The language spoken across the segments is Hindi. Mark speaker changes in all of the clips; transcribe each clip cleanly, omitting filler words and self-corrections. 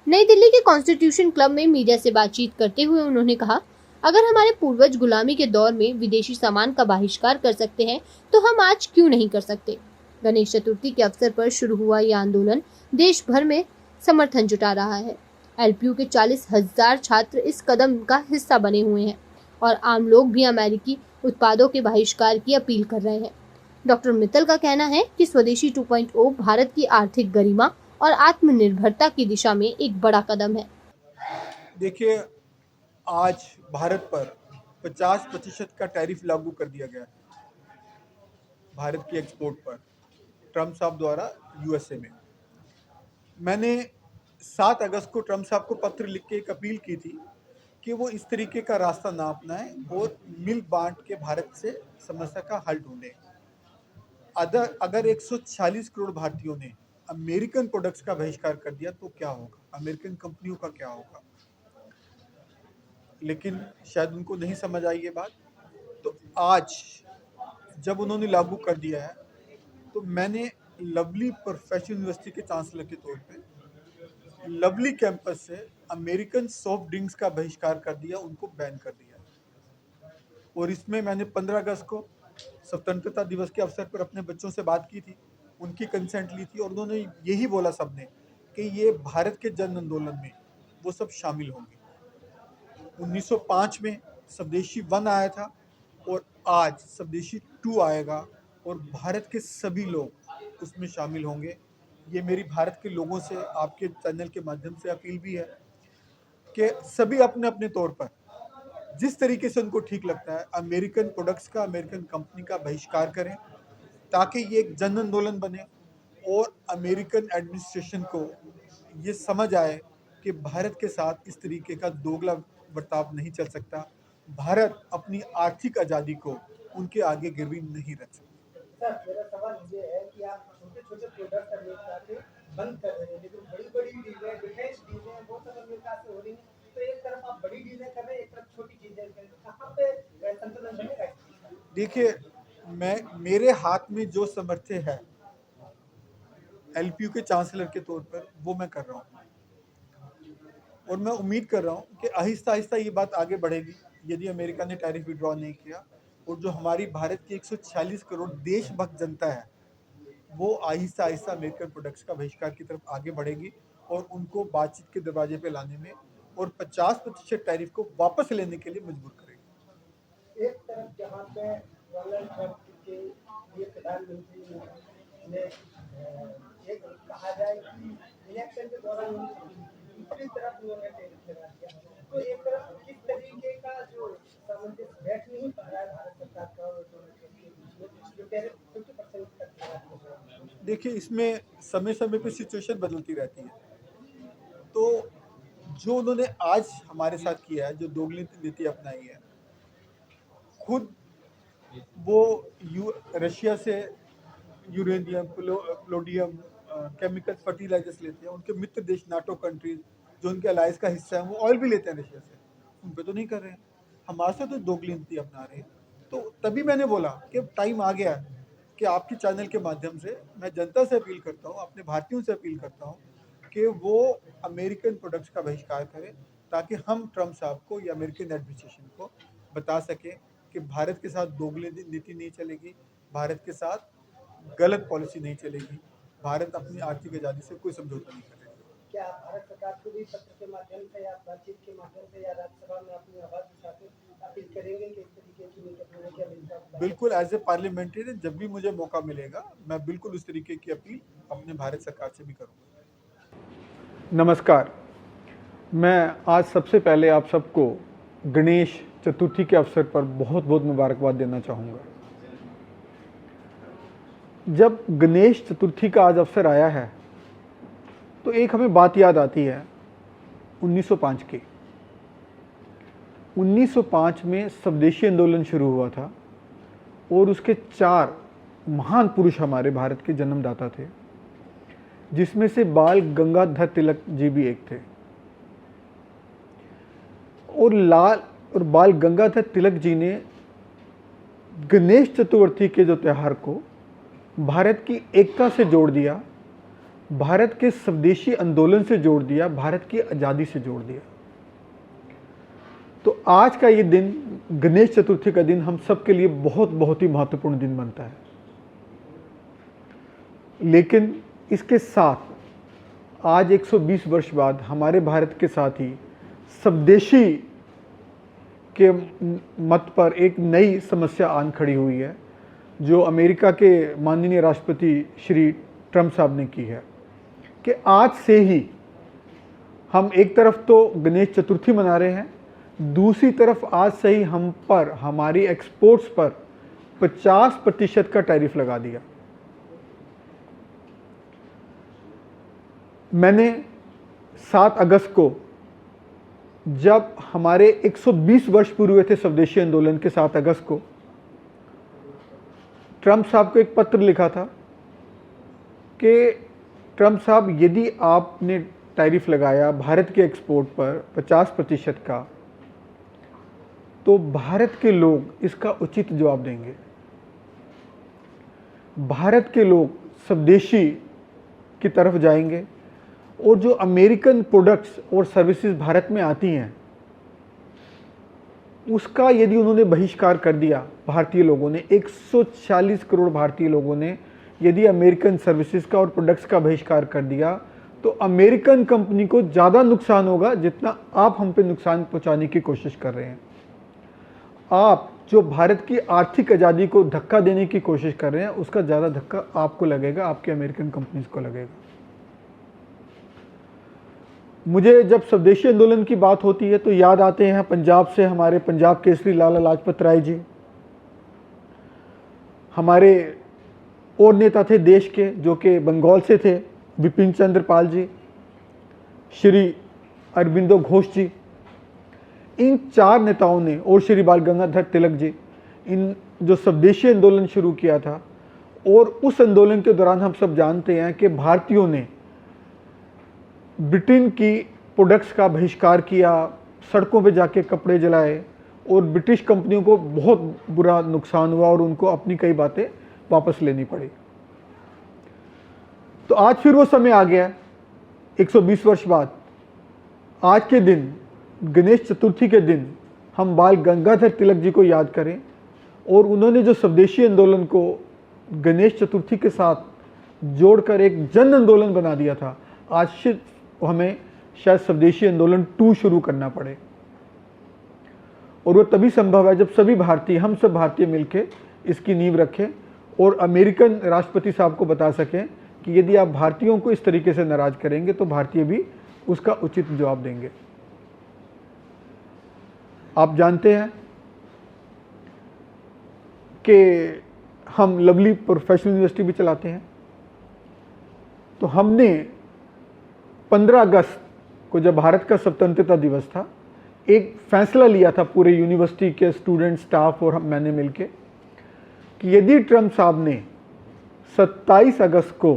Speaker 1: नई दिल्ली के कॉन्स्टिट्यूशन क्लब में मीडिया से बातचीत करते हुए उन्होंने कहा, अगर हमारे पूर्वज गुलामी के दौर में विदेशी सामान का बहिष्कार कर सकते हैं तो हम आज क्यों नहीं कर सकते। गणेश चतुर्थी के अवसर पर शुरू हुआ यह आंदोलन देश भर में समर्थन जुटा रहा है। एलपीयू के 40,000 छात्र इस कदम का हिस्सा बने हुए हैं और आम लोग भी अमेरिकी उत्पादों के बहिष्कार की अपील कर रहे हैं। डॉक्टर मित्तल का कहना है कि स्वदेशी 2.0 भारत की आर्थिक गरिमा और आत्मनिर्भरता की दिशा में एक बड़ा कदम है।
Speaker 2: देखिए, आज भारत पर 50% का टैरिफ लागू कर दिया गया है भारत की एक्सपोर्ट पर, ट्रम्प साहब द्वारा यूएसए में। मैंने 7 अगस्त को ट्रम्प साहब को पत्र लिख के एक अपील की थी कि वो इस तरीके का रास्ता ना अपनाएं और मिल बांट के भारत से समस्या का हल ढूंढें। अगर 140 करोड़ भारतीयों ने अमेरिकन प्रोडक्ट्स का बहिष्कार कर दिया तो क्या होगा, अमेरिकन कंपनियों का क्या होगा। लेकिन शायद उनको नहीं समझ आई ये बात। तो आज जब उन्होंने लागू कर दिया है तो मैंने लवली प्रोफेशनल यूनिवर्सिटी के चांसलर के तौर पे लवली कैंपस से अमेरिकन सॉफ्ट ड्रिंक्स का बहिष्कार कर दिया, उनको बैन कर दिया। और इसमें मैंने 15 अगस्त को स्वतंत्रता दिवस के अवसर पर अपने बच्चों से बात की थी, उनकी कंसेंट ली थी और उन्होंने यही बोला सबने कि ये भारत के जन आंदोलन में वो सब शामिल होंगे। 1905 में स्वदेशी 1 आया था और आज स्वदेशी 2 आएगा और भारत के सभी लोग उसमें शामिल होंगे। ये मेरी भारत के लोगों से आपके चैनल के माध्यम से अपील भी है कि सभी अपने अपने तौर पर जिस तरीके से उनको ठीक लगता है अमेरिकन प्रोडक्ट्स का, अमेरिकन कंपनी का बहिष्कार करें, ताकि ये एक जन आंदोलन बने और अमेरिकन एडमिनिस्ट्रेशन को ये समझ आए कि भारत के साथ इस तरीके का दोगला बर्ताव नहीं चल सकता। भारत अपनी आर्थिक आज़ादी को उनके आगे गिरवी नहीं रख सकता।
Speaker 3: सर, मेरा सवाल ये है कि आप छोटे-छोटे प्रोडक्ट अमेरिका से बंद कर रहे हैं, लेकिन बड़ी-बड़ी डीलें, डिफेंस डीलें वो सब अमेरिका से हो रही हैं। तो एक तरफ आप बड़ी डीलें कर रहे हैं, एक तरफ छोटी चीजें कर रहे हैं। कहाँ पे संतुलन बनेगा?
Speaker 2: देखिए, मेरे हाथ में जो सामर्थ्य है एलपीयू के चांसलर के तौर पर वो मैं कर रहा हूँ और मैं उम्मीद कर रहा हूँ कि आहिस्ता आहिस्ता ये बात आगे बढ़ेगी। यदि अमेरिका ने टैरिफ विड्रॉ नहीं किया और जो हमारी भारत की 146 करोड़ देशभक्त जनता है वो आहिस्ता आहिस्ता अमेरिकन प्रोडक्ट्स का बहिष्कार की तरफ आगे बढ़ेगी और उनको बातचीत के दरवाजे पे लाने में और 50% टैरिफ को वापस लेने के लिए मजबूर करेगी।
Speaker 3: एक तरफ जहाँ पे डोनाल्ड ट्रंप के ये प्रधानमंत्री ने एक कहा जाए कि इलेक्शन के दौरान दूसरी तरफ उन्होंने टैरिफ लगा दिया। तो एक तरफ किस तरीके का जो सामंजस्य बैठ नहीं पा रहा है भारत सरकार का और डोनाल्ड ट्रंप के बीच में, जो टैरिफ 50% तक लगा दिया।
Speaker 2: देखिए, इसमें समय समय पे सिचुएशन बदलती रहती है। तो जो उन्होंने आज हमारे साथ किया है, जो दोगली नीति अपनाई है, खुद वो रशिया से यूरेनियम, प्लोडियम, केमिकल फर्टिलाइजर्स लेते हैं। उनके मित्र देश नाटो कंट्रीज जो उनके अलायंस का हिस्सा है वो ऑयल भी लेते हैं रशिया से, उन पे तो नहीं कर रहे हैं। हमारे से तो दोगली नीति अपना रहे हैं। तो तभी मैंने बोला कि टाइम आ गया है कि आपके चैनल के माध्यम से मैं जनता से अपील करता हूँ, अपने भारतीयों से अपील करता हूँ कि वो अमेरिकन प्रोडक्ट्स का बहिष्कार करें, ताकि हम ट्रम्प साहब को या अमेरिकन एडमिनिस्ट्रेशन को बता सकें कि भारत के साथ दोगली नीति नहीं चलेगी, भारत के साथ गलत पॉलिसी नहीं चलेगी, भारत अपनी आर्थिक आज़ादी से कोई समझौता नहीं करेगा।
Speaker 3: क्या भारत सरकार को भी पत्र के माध्यम से या बातचीत के माध्यम से या राज्यसभा में अपनी आवाज उठाकर अपील करेंगे कि इस तरीके की नीति अपनाने की अमेरिका?
Speaker 2: बिल्कुल, एज ए पार्लियामेंटेरियन जब भी मुझे मौका मिलेगा मैं बिल्कुल उस तरीके की अपील अपने भारत सरकार से भी करूँगा।
Speaker 4: नमस्कार, मैं आज सबसे पहले आप सबको गणेश चतुर्थी के अवसर पर बहुत बहुत मुबारकबाद देना चाहूँगा। जब गणेश चतुर्थी का आज अवसर आया है तो एक हमें बात याद आती है 1905 की। 1905 में स्वदेशी आंदोलन शुरू हुआ था और उसके 4 महान पुरुष हमारे भारत के जन्मदाता थे, जिसमें से बाल गंगाधर तिलक जी भी एक थे। और बाल गंगाधर तिलक जी ने गणेश चतुर्थी के जो त्यौहार को भारत की एकता से जोड़ दिया भारत के स्वदेशी आंदोलन से जोड़ दिया, भारत की आज़ादी से जोड़ दिया। तो आज का ये दिन, गणेश चतुर्थी का दिन, हम सब के लिए बहुत ही महत्वपूर्ण दिन बनता है। लेकिन इसके साथ आज 120 वर्ष बाद हमारे भारत के साथ ही स्वदेशी के मत पर एक नई समस्या आन खड़ी हुई है, जो अमेरिका के माननीय राष्ट्रपति श्री ट्रम्प साहब ने की है कि आज से ही हम एक तरफ तो गणेश चतुर्थी मना रहे हैं, दूसरी तरफ आज से ही हम पर, हमारी एक्सपोर्ट्स पर 50% का टैरिफ लगा दिया। मैंने 7 अगस्त को, जब हमारे 120 वर्ष पूरे हुए थे स्वदेशी आंदोलन के, 7 अगस्त को ट्रम्प साहब को एक पत्र लिखा था कि ट्रम्प साहब, यदि आपने टैरिफ लगाया भारत के एक्सपोर्ट पर 50% का, तो भारत के लोग इसका उचित जवाब देंगे। भारत के लोग स्वदेशी की तरफ जाएंगे और जो अमेरिकन प्रोडक्ट्स और सर्विसेज भारत में आती हैं, उसका यदि उन्होंने बहिष्कार कर दिया, भारतीय लोगों ने, 140 करोड़ भारतीय लोगों ने यदि अमेरिकन सर्विसेज का और प्रोडक्ट्स का बहिष्कार कर दिया, तो अमेरिकन कंपनी को ज़्यादा नुकसान होगा जितना आप हम पे नुकसान पहुंचाने की कोशिश कर रहे हैं। आप जो भारत की आर्थिक आज़ादी को धक्का देने की कोशिश कर रहे हैं, उसका ज़्यादा धक्का आपको लगेगा, आपके अमेरिकन कंपनीज को लगेगा। मुझे जब स्वदेशी आंदोलन की बात होती है तो याद आते हैं पंजाब से हमारे पंजाब केसरी लाला लाजपत राय जी, हमारे और नेता थे देश के जो कि बंगाल से थे, बिपिन चंद्र पाल जी, श्री अरबिंदो घोष जी। इन 4 नेताओं ने, और श्री बाल गंगाधर तिलक जी, इन जो स्वदेशी आंदोलन शुरू किया था। और उस आंदोलन के दौरान हम सब जानते हैं कि भारतीयों ने ब्रिटेन की प्रोडक्ट्स का बहिष्कार किया, सड़कों पे जाके कपड़े जलाए और ब्रिटिश कंपनियों को बहुत बुरा नुकसान हुआ और उनको अपनी कई बातें वापस लेनी पड़ी। तो आज फिर वो समय आ गया, 120 वर्ष बाद। आज के दिन, गणेश चतुर्थी के दिन, हम बाल गंगाधर तिलक जी को याद करें और उन्होंने जो स्वदेशी आंदोलन को गणेश चतुर्थी के साथ जोड़कर एक जन आंदोलन बना दिया था। आज हमें शायद स्वदेशी आंदोलन 2 शुरू करना पड़े, और वो तभी संभव है जब सभी भारतीय, हम सब भारतीय मिलकर इसकी नींव रखें और अमेरिकन राष्ट्रपति साहब को बता सकें कि यदि आप भारतीयों को इस तरीके से नाराज करेंगे तो भारतीय भी उसका उचित जवाब देंगे। आप जानते हैं कि हम लवली प्रोफेशनल यूनिवर्सिटी भी चलाते हैं। तो हमने 15 अगस्त को, जब भारत का स्वतंत्रता दिवस था, एक फैसला लिया था पूरे यूनिवर्सिटी के स्टूडेंट, स्टाफ और मैंने मिलके कि यदि ट्रम्प साहब ने 27 अगस्त को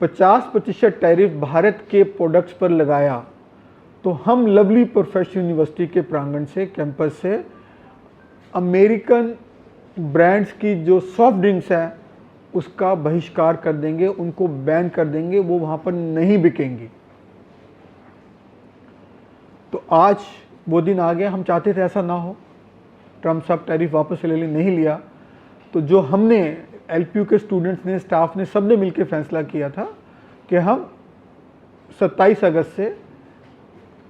Speaker 4: 50% टैरिफ भारत के प्रोडक्ट्स पर लगाया, तो हम लवली प्रोफेशनल यूनिवर्सिटी के प्रांगण से, कैंपस से, अमेरिकन ब्रांड्स की जो सॉफ्ट ड्रिंक्स हैं उसका बहिष्कार कर देंगे, उनको बैन कर देंगे, वो वहाँ पर नहीं बिकेंगी। तो आज वो दिन आ गया। हम चाहते थे ऐसा ना हो, ट्रम्प साहब टैरिफ वापस ले लें, नहीं लिया। तो जो हमने, एलपीयू के स्टूडेंट्स ने, स्टाफ ने, सब ने मिलकर फैसला किया था कि हम 27 अगस्त से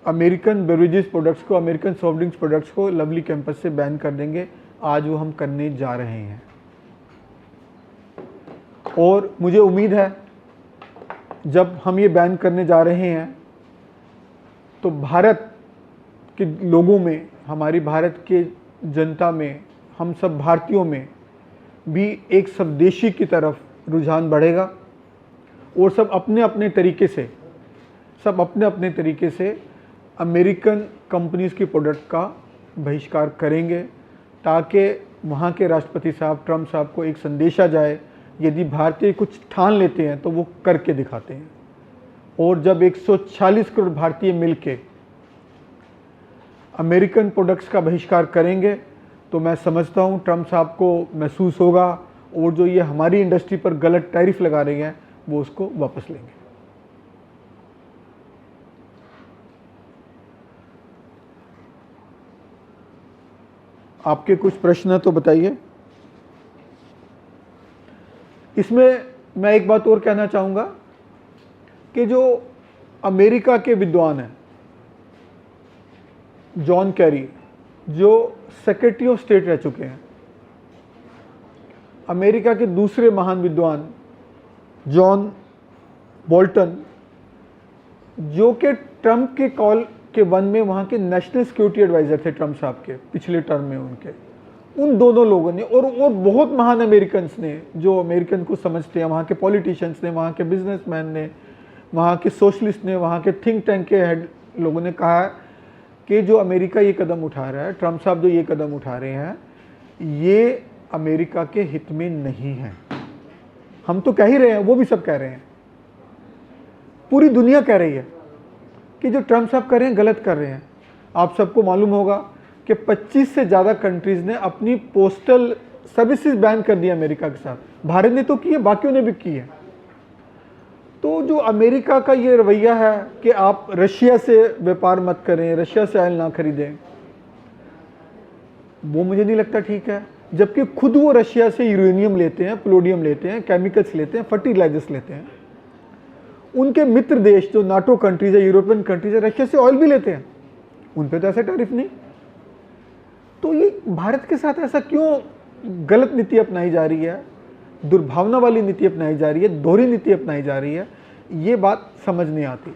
Speaker 4: अमेरिकन बेवरेजेस प्रोडक्ट्स को, अमेरिकन सॉफ्ट ड्रिंक्स प्रोडक्ट्स को लवली कैंपस से बैन कर देंगे। आज वो हम करने जा रहे हैं और मुझे उम्मीद है जब हम ये बैन करने जा रहे हैं तो भारत के लोगों में, हमारी भारत के जनता में, हम सब भारतीयों में भी एक स्वदेशी की तरफ रुझान बढ़ेगा और सब अपने अपने तरीके से अमेरिकन कंपनीज़ की प्रोडक्ट का बहिष्कार करेंगे, ताकि वहाँ के राष्ट्रपति साहब, ट्रम्प साहब को एक संदेशा जाए, यदि भारतीय कुछ ठान लेते हैं तो वो करके दिखाते हैं। और जब 140 करोड़ भारतीय मिलके अमेरिकन प्रोडक्ट्स का बहिष्कार करेंगे तो मैं समझता हूँ ट्रम्प साहब को महसूस होगा, और जो ये हमारी इंडस्ट्री पर गलत टैरिफ लगा रही हैं वो उसको वापस लेंगे। आपके कुछ प्रश्न तो बताइए। इसमें मैं एक बात और कहना चाहूँगा कि जो अमेरिका के विद्वान हैं, जॉन कैरी, जो सेक्रेटरी ऑफ स्टेट रह चुके हैं, अमेरिका के दूसरे महान विद्वान जॉन बोल्टन, जो कि ट्रंप के कॉल के वन में वहाँ के नेशनल सिक्योरिटी एडवाइज़र थे ट्रंप साहब के पिछले टर्म में उनके, उन दोनों लोगों ने और बहुत महान अमेरिकन्स ने जो अमेरिकन को समझते हैं, वहाँ के पॉलिटिशियंस ने, वहाँ के बिजनेसमैन ने, वहाँ के सोशलिस्ट ने, वहाँ के थिंक टैंक के हेड लोगों ने कहा कि जो अमेरिका ये कदम उठा रहा है, ट्रंप साहब जो ये कदम उठा रहे हैं, ये अमेरिका के हित में नहीं है। हम तो कह ही रहे हैं, वो भी सब कह रहे हैं, पूरी दुनिया कह रही है कि जो ट्रंप साहब कर रहे हैं गलत कर रहे हैं। आप सबको मालूम होगा कि 25 से ज़्यादा कंट्रीज़ ने अपनी पोस्टल सर्विसेज बैन कर दी अमेरिका के साथ। भारत ने तो की है, बाकियों ने भी की है। तो जो अमेरिका का ये रवैया है कि आप रशिया से व्यापार मत करें, रशिया से ऑयल ना खरीदें, वो मुझे नहीं लगता ठीक है। जबकि खुद वो रशिया से यूरेनियम लेते हैं, प्लोडियम लेते हैं, केमिकल्स लेते हैं, फर्टिलाइजर्स लेते हैं। उनके मित्र देश जो नाटो कंट्रीज है, यूरोपियन कंट्रीज है, रशिया से ऑयल भी लेते हैं, उन पे तो ऐसा टैरिफ नहीं। तो ये भारत के साथ ऐसा क्यों गलत नीति अपनाई जा रही है, दुर्भावना वाली नीति अपनाई जा रही है, दोहरी नीति अपनाई जा रही है, ये बात समझ नहीं आती।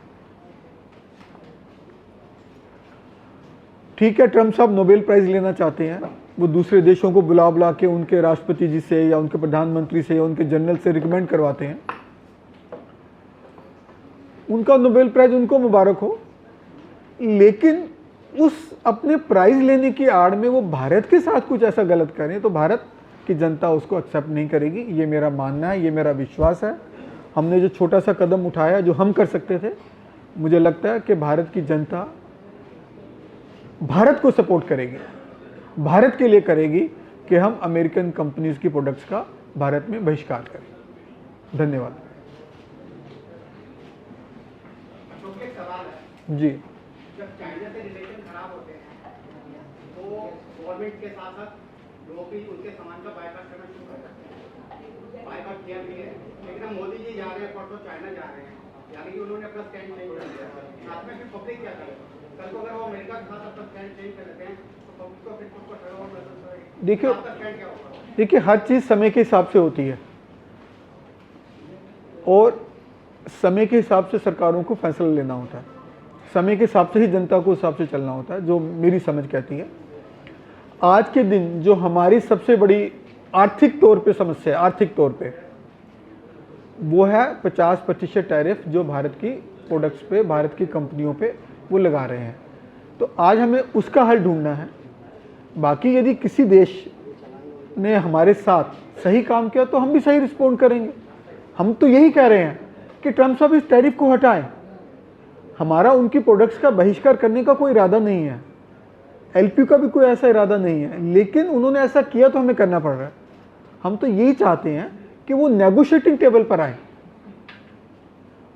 Speaker 4: ठीक है, ट्रंप साहब नोबेल प्राइज लेना चाहते हैं, वो दूसरे देशों को बुला बुला के उनके राष्ट्रपति जी से या उनके प्रधानमंत्री से या उनके जनरल से रिकमेंड करवाते हैं। उनका नोबेल प्राइज उनको मुबारक हो, लेकिन उस अपने प्राइज लेने की आड़ में वो भारत के साथ कुछ ऐसा गलत करें तो भारत की जनता उसको एक्सेप्ट नहीं करेगी। ये मेरा मानना है, ये मेरा विश्वास है। हमने जो छोटा सा कदम उठाया, जो हम कर सकते थे, मुझे लगता है कि भारत की जनता भारत को सपोर्ट करेगी, भारत के लिए करेगी कि हम अमेरिकन कंपनीज की प्रोडक्ट्स का भारत में बहिष्कार करें। धन्यवाद। जी,
Speaker 5: जब चाइना से रिलेशन खराब होते हैं तो गवर्नमेंट के साथ साथ लोग भी उनके सामान का बायकॉट करना शुरू कर देते हैं। बायकॉट किया भी है, लेकिन अब मोदी जी जा रहे हैं, परसों चाइना जा रहे हैं, यानी कि उन्होंने अपना स्टैंड चेंज कर दिया। साथ में फिर पब्लिक क्या करे? कल को अगर वो अमेरिका के साथ अपना स्टैंड चेंज कर लेते हैं तो पब्लिक को फिर उसको ठहराव महसूस करेगी।
Speaker 4: देखिए
Speaker 5: आपका स्टैंड क्या होगा?
Speaker 4: देखिए, हर चीज़ समय के हिसाब से होती है और समय के हिसाब से सरकारों को फैसला लेना होता है, समय के हिसाब से ही जनता को हिसाब से चलना होता है, जो मेरी समझ कहती है। आज के दिन जो हमारी सबसे बड़ी आर्थिक तौर पे समस्या है, आर्थिक तौर पे, वो है 50% टैरिफ जो भारत की प्रोडक्ट्स पे, भारत की कंपनियों पे वो लगा रहे हैं। तो आज हमें उसका हल ढूंढना है। बाकी यदि किसी देश ने हमारे साथ सही काम किया तो हम भी सही रिस्पॉन्ड करेंगे। हम तो यही कह रहे हैं कि ट्रंप साहब इस टैरिफ को हटाएं। हमारा उनकी प्रोडक्ट्स का बहिष्कार करने का कोई इरादा नहीं है, एलपी का भी कोई ऐसा इरादा नहीं है, लेकिन उन्होंने ऐसा किया तो हमें करना पड़ रहा है। हम तो यही चाहते हैं कि वो नेगोशिएटिंग टेबल पर आए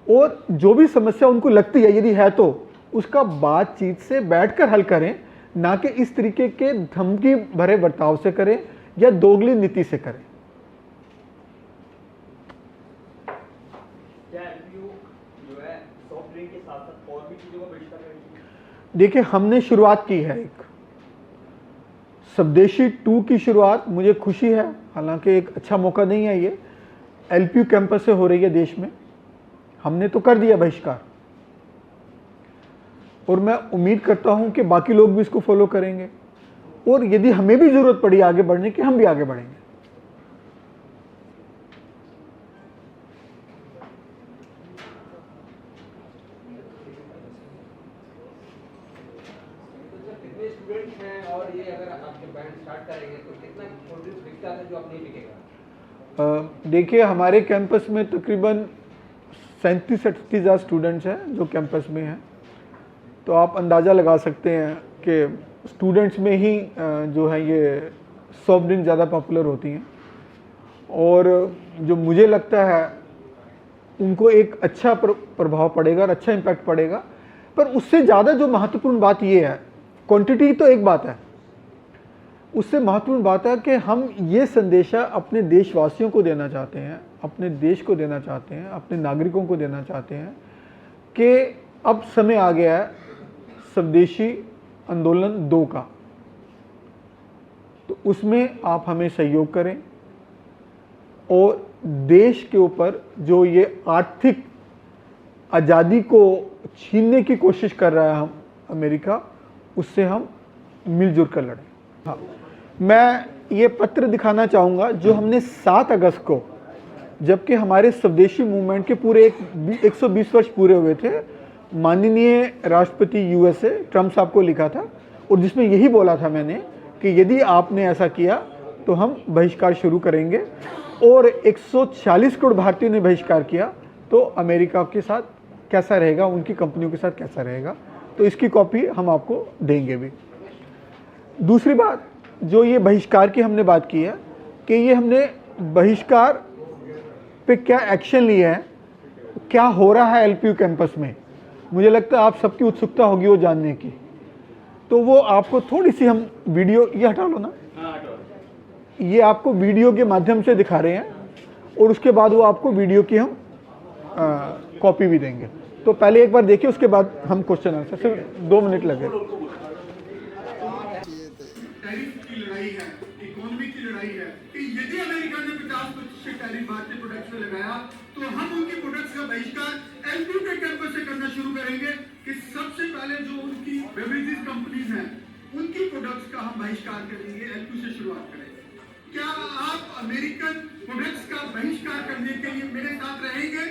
Speaker 4: और जो भी समस्या उनको लगती है, यदि है तो उसका बातचीत से बैठकर हल करें, ना कि इस तरीके के धमकी भरे बर्ताव से करें या दोगली नीति से करें। देखिए, हमने शुरुआत की है, एक स्वदेशी 2 की शुरुआत, मुझे खुशी है, हालांकि एक अच्छा मौका नहीं है ये, एलपीयू कैंपस से हो रही है देश में। हमने तो कर दिया बहिष्कार और मैं उम्मीद करता हूं कि बाकी लोग भी इसको फॉलो करेंगे और यदि हमें भी जरूरत पड़ी आगे बढ़ने की, हम भी आगे बढ़ेंगे।
Speaker 6: स्टूडेंट्स हैं और ये अगर आपके बैंड स्टार्ट करेंगे तो कितना प्रोड्यूस बिकता है जो अब नहीं बिकेगा?
Speaker 4: देखिए, हमारे कैंपस में तकरीबन 37-38 हज़ार स्टूडेंट्स हैं जो कैंपस में हैं, तो आप अंदाज़ा लगा सकते हैं कि स्टूडेंट्स में ही जो है ये सॉफ्ट ड्रिंक ज़्यादा पॉपुलर होती हैं। और जो मुझे लगता है उनको एक अच्छा प्रभाव पड़ेगा और अच्छा इम्पैक्ट पड़ेगा। पर उससे ज़्यादा जो महत्वपूर्ण बात ये है, क्वांटिटी तो एक बात है, उससे महत्वपूर्ण बात है कि हम ये संदेशा अपने देशवासियों को देना चाहते हैं, अपने देश को देना चाहते हैं, अपने नागरिकों को देना चाहते हैं कि अब समय आ गया है स्वदेशी आंदोलन 2 का। तो उसमें आप हमें सहयोग करें और देश के ऊपर जो ये आर्थिक आज़ादी को छीनने की कोशिश कर रहा है हम अमेरिका, उससे हम मिलजुल कर लड़ें। हाँ, मैं ये पत्र दिखाना चाहूँगा जो हमने 7 अगस्त को, जबकि हमारे स्वदेशी मूवमेंट के पूरे 120 वर्ष पूरे हुए थे, माननीय राष्ट्रपति यूएसए ट्रम्प साहब को लिखा था और जिसमें यही बोला था मैंने कि यदि आपने ऐसा किया तो हम बहिष्कार शुरू करेंगे, और 140 करोड़ भारतीयों ने बहिष्कार किया तो अमेरिका के साथ कैसा रहेगा, उनकी कंपनियों के साथ कैसा रहेगा। तो इसकी कॉपी हम आपको देंगे भी। दूसरी बात, जो ये बहिष्कार की हमने बात की है कि ये हमने बहिष्कार पे क्या एक्शन लिया है, क्या हो रहा है एलपीयू कैंपस में, मुझे लगता है आप सबकी उत्सुकता होगी वो जानने की। तो वो आपको थोड़ी सी हम वीडियो, ये हटा लो ना, ये आपको वीडियो के माध्यम से दिखा रहे हैं और उसके बाद वो आपको वीडियो की हम कॉपी भी देंगे। तो पहले एक बार देखिए, उसके बाद हम क्वेश्चन आंसर, सिर्फ 2 मिनट लगे।
Speaker 2: टैरिफ की लड़ाई है, इकोनॉमी की लड़ाई है कि यदि अमेरिका ने 50% टैरिफ भारतीय प्रोडक्ट्स पे लगाया तो हम उनके प्रोडक्ट्स का बहिष्कार एलपीयू के कैंपस से करना शुरू करेंगे कि सबसे पहले जो उनकी बेवरेजेस कंपनीज हैं उनकी प्रोडक्ट्स का हम बहिष्कार करेंगे, एलपीयू से शुरुआत करेंगे। क्या आप अमेरिकन प्रोडक्ट्स का बहिष्कार करने के लिए मेरे साथ रहेंगे?